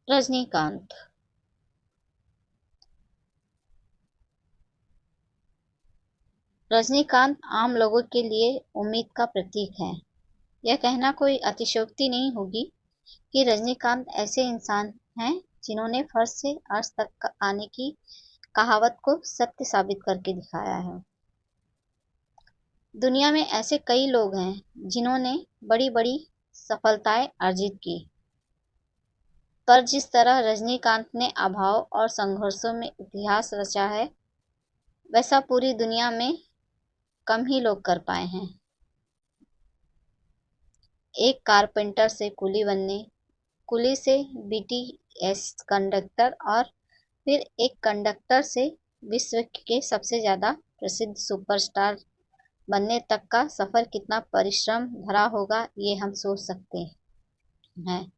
रजनीकांत। रजनीकांत आम लोगों के लिए उम्मीद का प्रतीक है। यह कहना कोई अतिशयोक्ति नहीं होगी कि रजनीकांत ऐसे इंसान हैं जिन्होंने फर्श से अर्श तक आने की कहावत को सत्य साबित करके दिखाया है। दुनिया में ऐसे कई लोग हैं जिन्होंने बड़ी बड़ी सफलताएं अर्जित की, पर जिस तरह रजनीकांत ने अभाव और संघर्षों में इतिहास रचा है, वैसा पूरी दुनिया में कम ही लोग कर पाए हैं। एक कारपेंटर से कुली बनने, कुली से बीटीएस कंडक्टर और फिर एक कंडक्टर से विश्व के सबसे ज्यादा प्रसिद्ध सुपरस्टार बनने तक का सफर कितना परिश्रम भरा होगा, ये हम सोच सकते हैं।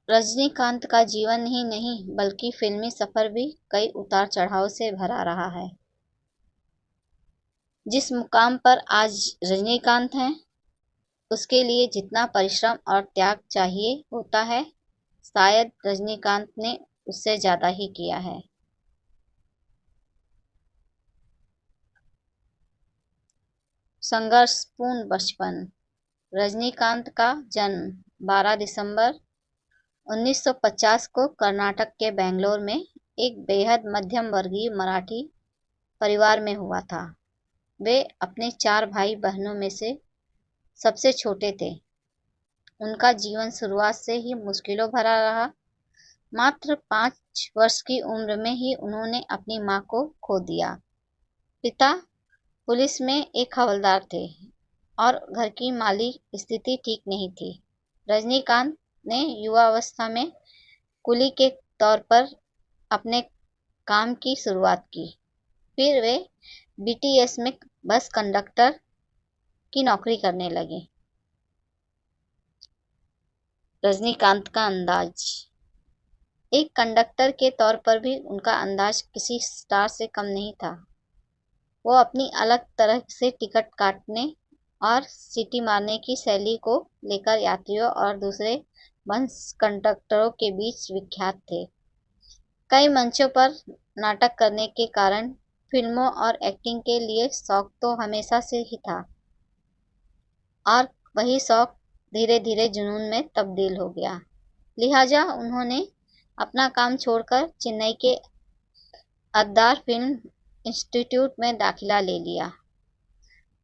रजनीकांत का जीवन ही नहीं बल्कि फिल्मी सफर भी कई उतार चढ़ाव से भरा रहा है। जिस मुकाम पर आज रजनीकांत हैं, उसके लिए जितना परिश्रम और त्याग चाहिए होता है, शायद रजनीकांत ने उससे ज्यादा ही किया है। संघर्षपूर्ण बचपन। रजनीकांत का जन्म 12 दिसंबर 1950 को कर्नाटक के बेंगलोर में एक बेहद मध्यम वर्गीय मराठी परिवार में हुआ था। वे अपने 4 भाई बहनों में से सबसे छोटे थे। उनका जीवन शुरुआत से ही मुश्किलों भरा रहा। मात्र 5 वर्ष की उम्र में ही उन्होंने अपनी मां को खो दिया। पिता पुलिस में एक हवलदार थे और घर की माली स्थिति ठीक नहीं थी। रजनीकांत ने युवावस्था में कुली के तौर पर अपने काम की शुरुआत की। फिर वे बीटीएस में बस कंडक्टर की नौकरी करने लगे। रजनीकांत का अंदाज। एक कंडक्टर के तौर पर भी उनका अंदाज किसी स्टार से कम नहीं था। वो अपनी अलग तरह से टिकट काटने और सीटी मारने की शैली को लेकर यात्रियों और दूसरे बस कंडक्टरों के बीच विख्यात थे। कई मंचों पर नाटक करने के कारण फिल्मों और एक्टिंग के लिए शौक तो हमेशा से ही था, और वही शौक धीरे धीरे जुनून में तब्दील हो गया। लिहाजा उन्होंने अपना काम छोड़कर चेन्नई के अद्दार फिल्म इंस्टीट्यूट में दाखिला ले लिया।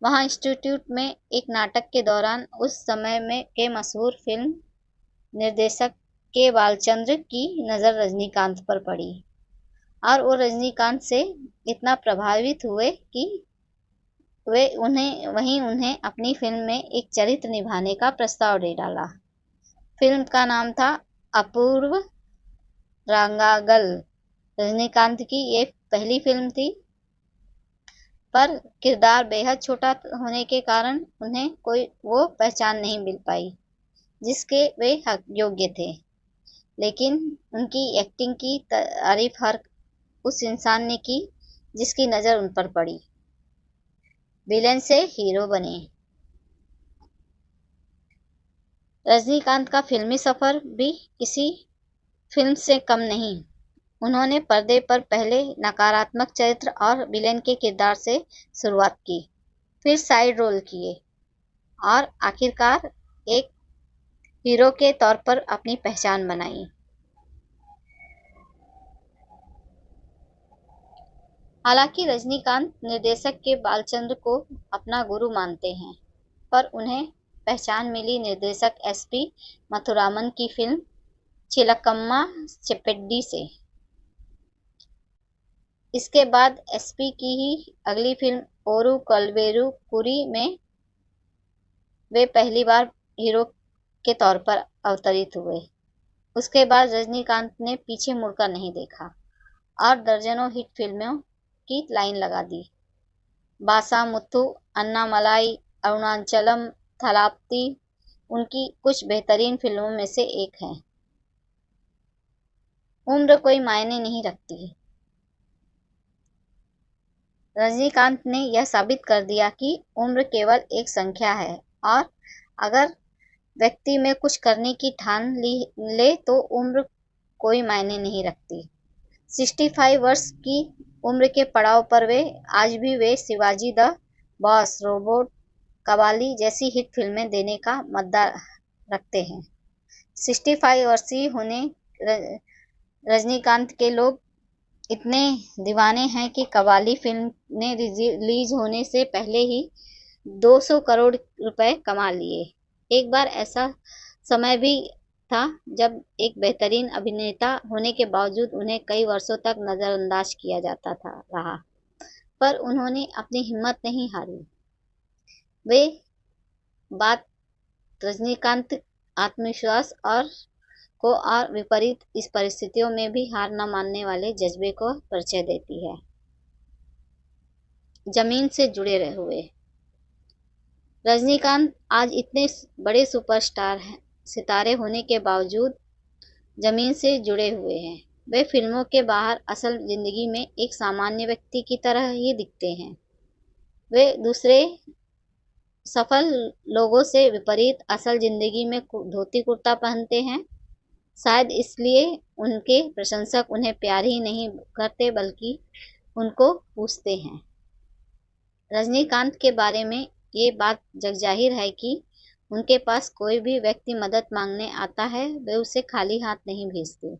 वहां इंस्टीट्यूट में एक नाटक के दौरान उस समय में के मशहूर फिल्म निर्देशक के बालचंद्र की नज़र रजनीकांत पर पड़ी और वो रजनीकांत से इतना प्रभावित हुए कि उन्हें अपनी फिल्म में एक चरित्र निभाने का प्रस्ताव दे डाला। फिल्म का नाम था अपूर्व रांगागल। रजनीकांत की ये पहली फिल्म थी, पर किरदार बेहद छोटा होने के कारण उन्हें कोई वो पहचान नहीं मिल पाई जिसके वे योग्य थे। लेकिन उनकी एक्टिंग की तारीफ हर उस इंसान ने की जिसकी नज़र उन पर पड़ी। विलेन से हीरो बने। रजनीकांत का फिल्मी सफर भी किसी फिल्म से कम नहीं। उन्होंने पर्दे पर पहले नकारात्मक चरित्र और विलेन के किरदार से शुरुआत की, फिर साइड रोल किए और आखिरकार एक हीरो के तौर पर अपनी पहचान बनाई। हालांकि रजनीकांत निर्देशक के बालचंद्र को अपना गुरु मानते हैं, पर उन्हें पहचान मिली निर्देशक एसपी मथुरामन की फिल्म चिलकम्मा चेप्पेड्डी से। इसके बाद एसपी की ही अगली फिल्म ओरू कलवेरू कुरी में वे पहली बार हीरो के तौर पर अवतरित हुए। उसके बाद रजनीकांत ने पीछे मुड़कर नहीं देखा और दर्जनों हिट फिल्मों की लाइन लगा दी। बासा मुथु, अन्नामलाई, अरुणाचलम, थलापति उनकी कुछ बेहतरीन फिल्मों में से एक है। उम्र कोई मायने नहीं रखती। रजनीकांत ने यह साबित कर दिया कि उम्र केवल एक संख्या है, और अगर व्यक्ति में कुछ करने की ठान ले तो उम्र कोई मायने नहीं रखती। 65 वर्ष की उम्र के पड़ाव पर आज भी वे Shivaji the boss, robot, Kabali जैसी हिट फिल्में देने का मद्दा रखते हैं। 65 वर्षीय होने रजनीकांत के लोग इतने दीवाने हैं कि कबाली फिल्म ने रिलीज होने से पहले ही 200 करोड़ रुपए कमा लिए। एक बार ऐसा समय भी था जब एक बेहतरीन अभिनेता होने के बावजूद उन्हें कई वर्षों तक नजरअंदाज किया जाता रहा, पर उन्होंने अपनी हिम्मत नहीं हारी। वे बात रजनीकांत आत्मविश्वास और विपरीत इस परिस्थितियों में भी हार न मानने वाले जज्बे को परिचय देती है। जमीन से जुड़े हुए रजनीकांत आज इतने बड़े सुपरस्टार सितारे होने के बावजूद जमीन से जुड़े हुए हैं। वे फिल्मों के बाहर असल जिंदगी में एक सामान्य व्यक्ति की तरह ही दिखते हैं। वे दूसरे सफल लोगों से विपरीत असल जिंदगी में धोती कुर्ता पहनते हैं। शायद इसलिए उनके प्रशंसक उन्हें प्यार ही नहीं करते बल्कि उनको पूछते हैं। रजनीकांत के बारे में ये बात जगजाहिर है कि उनके पास कोई भी व्यक्ति मदद मांगने आता है वे उसे खाली हाथ नहीं भेजते।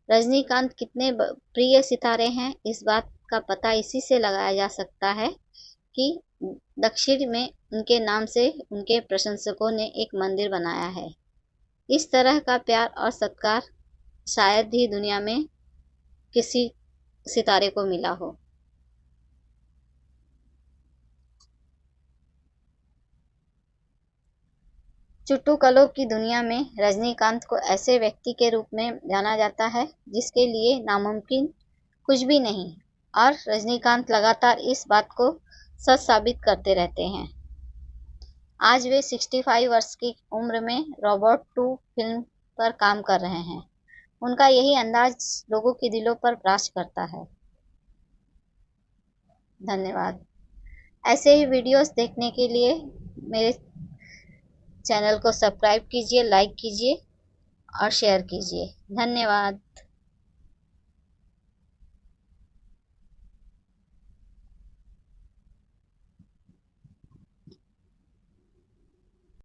रजनीकांत कितने प्रिय सितारे हैं इस बात का पता इसी से लगाया जा सकता है कि दक्षिण में उनके नाम से उनके प्रशंसकों ने एक मंदिर बनाया है। इस तरह का प्यार और सत्कार शायद ही दुनिया में किसी सितारे को मिला हो। चुटकुलों की दुनिया में रजनीकांत को ऐसे व्यक्ति के रूप में जाना जाता है जिसके लिए नामुमकिन कुछ भी नहीं, और रजनीकांत लगातार इस बात को सच साबित करते रहते हैं। आज वे 65 वर्ष की उम्र में रोबोट 2 फिल्म पर काम कर रहे हैं। उनका यही अंदाज लोगों के दिलों पर राज करता है। धन्यवाद। ऐसे ही वीडियोस देखने के लिए मेरे चैनल को सब्सक्राइब कीजिए, लाइक कीजिए और शेयर कीजिए। धन्यवाद।